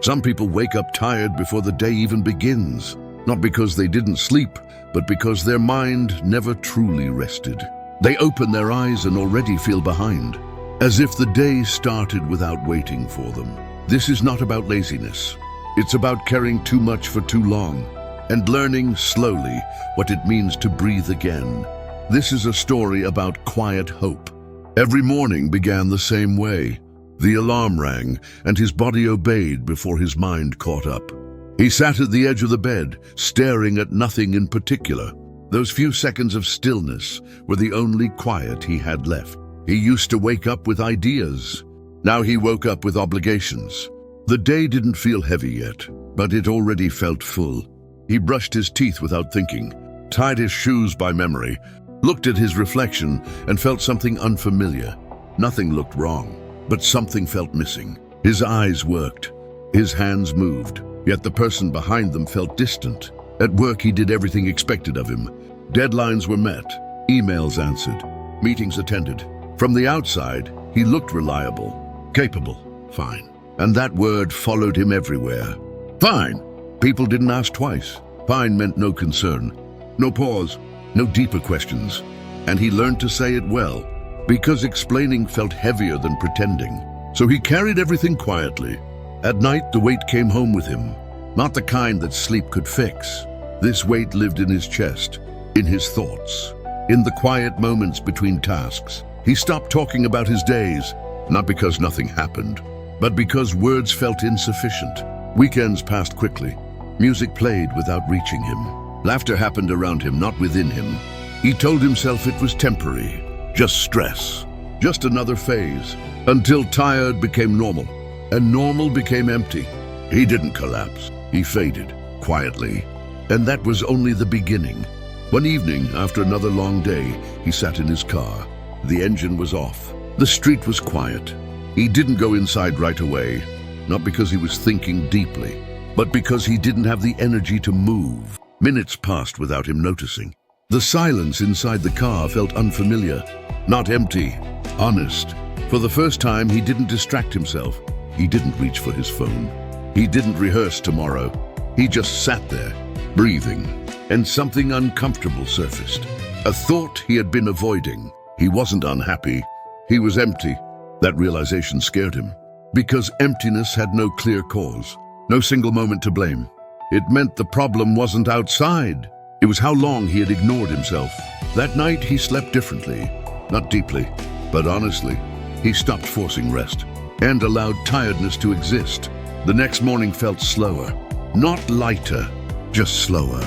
Some people wake up tired before the day even begins, not because they didn't sleep, but because their mind never truly rested. They open their eyes and already feel behind, as if the day started without waiting for them. This is not about laziness. It's about carrying too much for too long and learning slowly what it means to breathe again. This is a story about quiet hope. Every morning began the same way. The alarm rang, and his body obeyed before his mind caught up. He sat at the edge of the bed, staring at nothing in particular. Those few seconds of stillness were the only quiet he had left. He used to wake up with ideas. Now he woke up with obligations. The day didn't feel heavy yet, but it already felt full. He brushed his teeth without thinking, tied his shoes by memory, looked at his reflection, and felt something unfamiliar. Nothing looked wrong, but something felt missing. His eyes worked. His hands moved, yet the person behind them felt distant. At work, he did everything expected of him. Deadlines were met, emails answered, meetings attended. From the outside, he looked reliable, capable, fine. And that word followed him everywhere. Fine. People didn't ask twice. Fine meant no concern, no pause, no deeper questions. And he learned to say it well, because explaining felt heavier than pretending. So he carried everything quietly. At night, the weight came home with him, not the kind that sleep could fix. This weight lived in his chest, in his thoughts, in the quiet moments between tasks. He stopped talking about his days, not because nothing happened, but because words felt insufficient. Weekends passed quickly. Music played without reaching him. Laughter happened around him, not within him. He told himself it was temporary, just stress, just another phase, until tired became normal, and normal became empty. He didn't collapse. He faded, quietly. And that was only the beginning. One evening, after another long day, he sat in his car. The engine was off. The street was quiet. He didn't go inside right away, not because he was thinking deeply, but because he didn't have the energy to move. Minutes passed without him noticing. The silence inside the car felt unfamiliar, not empty, honest. For the first time, he didn't distract himself. He didn't reach for his phone. He didn't rehearse tomorrow. He just sat there, breathing, and something uncomfortable surfaced. A thought he had been avoiding. He wasn't unhappy. He was empty. That realization scared him, because emptiness had no clear cause, no single moment to blame. It meant the problem wasn't outside. It was how long he had ignored himself. That night, he slept differently, not deeply, but honestly. He stopped forcing rest and allowed tiredness to exist. The next morning felt slower, not lighter, just slower.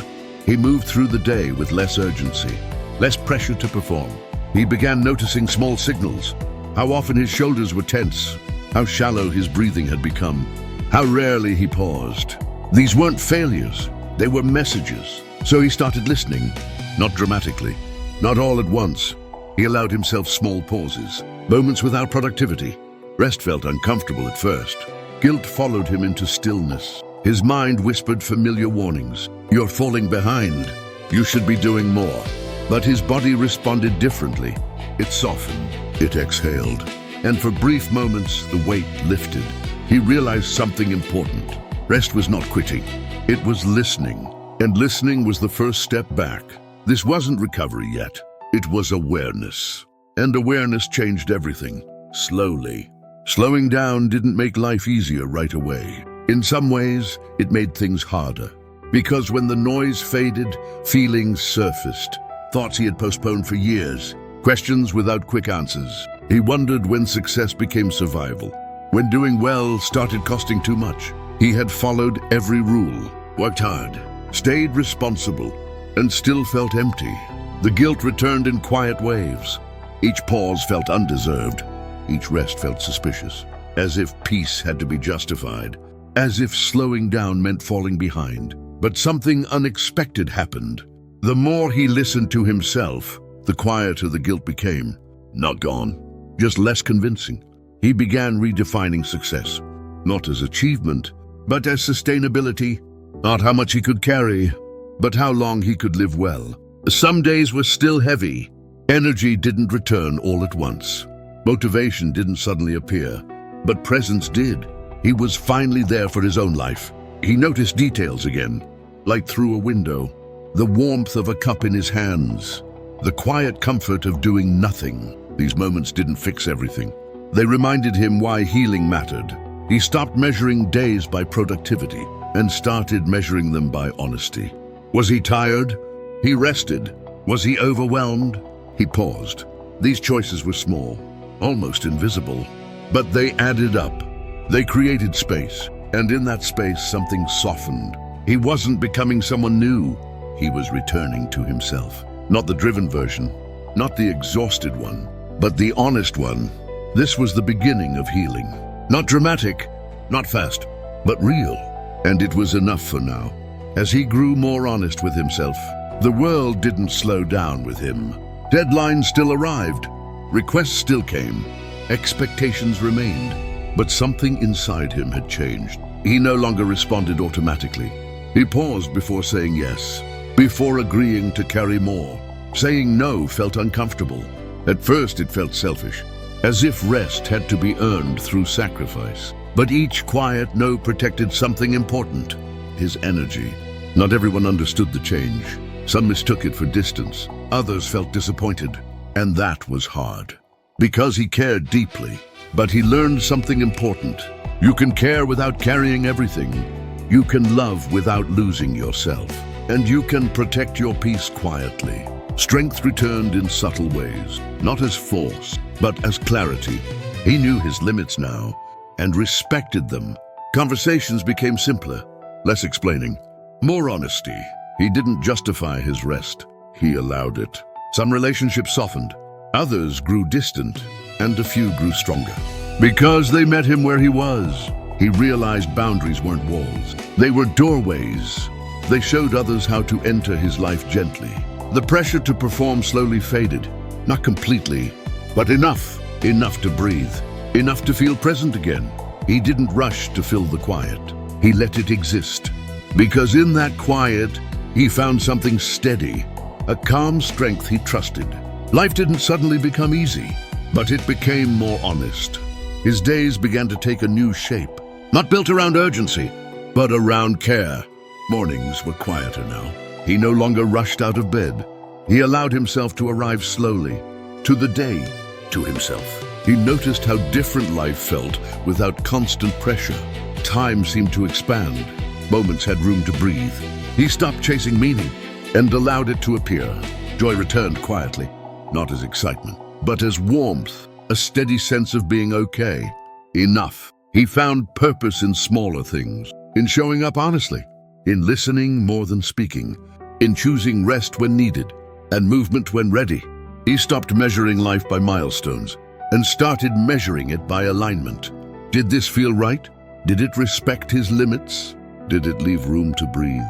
He moved through the day with less urgency, less pressure to perform. He began noticing small signals, how often his shoulders were tense, how shallow his breathing had become, how rarely he paused. These weren't failures, they were messages. So he started listening, not dramatically, not all at once. He allowed himself small pauses, moments without productivity. Rest felt uncomfortable at first. Guilt followed him into stillness. His mind whispered familiar warnings. You're falling behind. You should be doing more. But his body responded differently. It softened, it exhaled, and for brief moments, the weight lifted. He realized something important. Rest was not quitting. It was listening. And listening was the first step back. This wasn't recovery yet. It was awareness. And awareness changed everything, slowly. Slowing down didn't make life easier right away. In some ways, it made things harder. Because when the noise faded, feelings surfaced. Thoughts he had postponed for years. Questions without quick answers. He wondered when success became survival. When doing well started costing too much. He had followed every rule, worked hard, stayed responsible, and still felt empty. The guilt returned in quiet waves. Each pause felt undeserved. Each rest felt suspicious, as if peace had to be justified, as if slowing down meant falling behind. But something unexpected happened. The more he listened to himself, the quieter the guilt became. Not gone, just less convincing. He began redefining success, not as achievement, but as sustainability. Not how much he could carry, but how long he could live well. Some days were still heavy. Energy didn't return all at once. Motivation didn't suddenly appear, but presence did. He was finally there for his own life. He noticed details again, like through a window, the warmth of a cup in his hands, the quiet comfort of doing nothing. These moments didn't fix everything. They reminded him why healing mattered. He stopped measuring days by productivity and started measuring them by honesty. Was he tired? He rested. Was he overwhelmed? He paused. These choices were small, almost invisible, but they added up. They created space, and in that space something softened. He wasn't becoming someone new. He was returning to himself. Not the driven version, not the exhausted one, but the honest one. This was the beginning of healing. Not dramatic, not fast, but real. And it was enough for now. As he grew more honest with himself, the world didn't slow down with him. Deadlines still arrived, requests still came, expectations remained, but something inside him had changed. He no longer responded automatically. He paused before saying yes, before agreeing to carry more. Saying no felt uncomfortable. At first it felt selfish, as if rest had to be earned through sacrifice. But each quiet no protected something important, his energy. Not everyone understood the change. Some mistook it for distance, others felt disappointed, and that was hard. Because he cared deeply, but he learned something important. You can care without carrying everything. You can love without losing yourself. And you can protect your peace quietly. Strength returned in subtle ways, not as force, but as clarity. He knew his limits now, and respected them. Conversations became simpler, less explaining, more honesty. He didn't justify his rest, he allowed it. Some relationships softened, others grew distant, and a few grew stronger. Because they met him where he was, he realized boundaries weren't walls. They were doorways. They showed others how to enter his life gently. The pressure to perform slowly faded, not completely, but enough to breathe, enough to feel present again. He didn't rush to fill the quiet. He let it exist. Because in that quiet, he found something steady, a calm strength he trusted. Life didn't suddenly become easy, but it became more honest. His days began to take a new shape, not built around urgency, but around care. Mornings were quieter now. He no longer rushed out of bed. He allowed himself to arrive slowly, to the day, to himself. He noticed how different life felt without constant pressure. Time seemed to expand. Moments had room to breathe. He stopped chasing meaning and allowed it to appear. Joy returned quietly, not as excitement, but as warmth, a steady sense of being okay. Enough. He found purpose in smaller things, in showing up honestly, in listening more than speaking, in choosing rest when needed and movement when ready. He stopped measuring life by milestones and started measuring it by alignment. Did this feel right? Did it respect his limits? Did it leave room to breathe?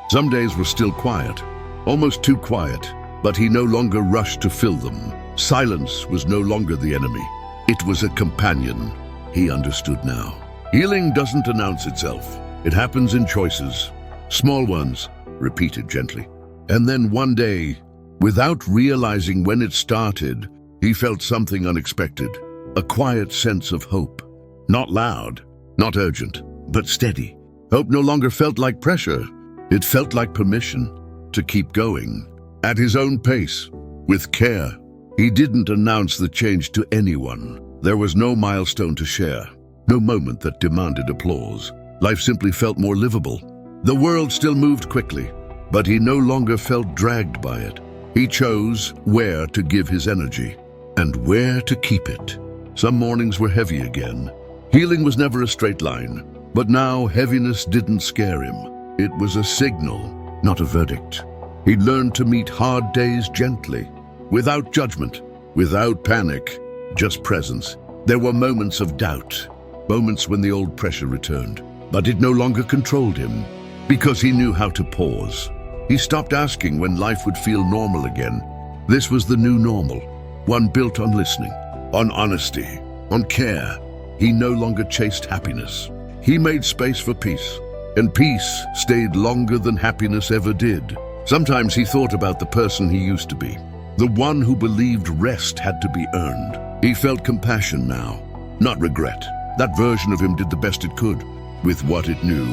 Some days were still quiet, almost too quiet, but he no longer rushed to fill them. Silence was no longer the enemy. It was a companion. He understood now. Healing doesn't announce itself. It happens in choices, small ones, repeated gently. And then one day, without realizing when it started, he felt something unexpected, a quiet sense of hope. Not loud, not urgent, but steady. Hope no longer felt like pressure. It felt like permission to keep going, at his own pace, with care. He didn't announce the change to anyone. There was no milestone to share, no moment that demanded applause. Life simply felt more livable. The world still moved quickly, but he no longer felt dragged by it. He chose where to give his energy and where to keep it. Some mornings were heavy again. Healing was never a straight line, but now heaviness didn't scare him. It was a signal, not a verdict. He learned to meet hard days gently, without judgment, without panic, just presence. There were moments of doubt, moments when the old pressure returned, but it no longer controlled him, because he knew how to pause. He stopped asking when life would feel normal again. This was the new normal, one built on listening, on honesty, on care. He no longer chased happiness. He made space for peace, and peace stayed longer than happiness ever did. Sometimes he thought about the person he used to be, the one who believed rest had to be earned. He felt compassion now, not regret. That version of him did the best it could, with what it knew.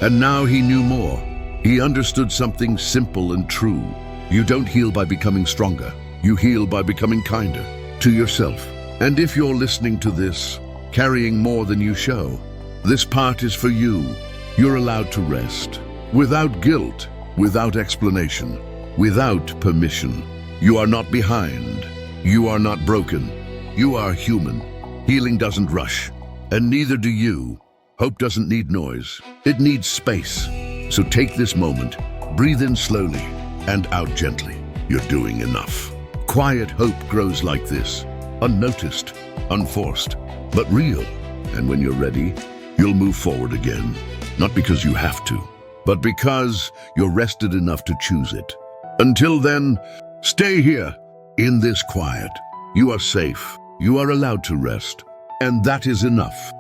And now he knew more. He understood something simple and true. You don't heal by becoming stronger. You heal by becoming kinder to yourself. And if you're listening to this, carrying more than you show, this part is for you. You're allowed to rest. Without guilt, without explanation, without permission. You are not behind. You are not broken. You are human. Healing doesn't rush, and neither do you. Hope doesn't need noise. It needs space. So take this moment, breathe in slowly and out gently. You're doing enough. Quiet hope grows like this, unnoticed, unforced, but real. And when you're ready, you'll move forward again. Not because you have to, but because you're rested enough to choose it. Until then, stay here, in this quiet. You are safe. You are allowed to rest. And that is enough.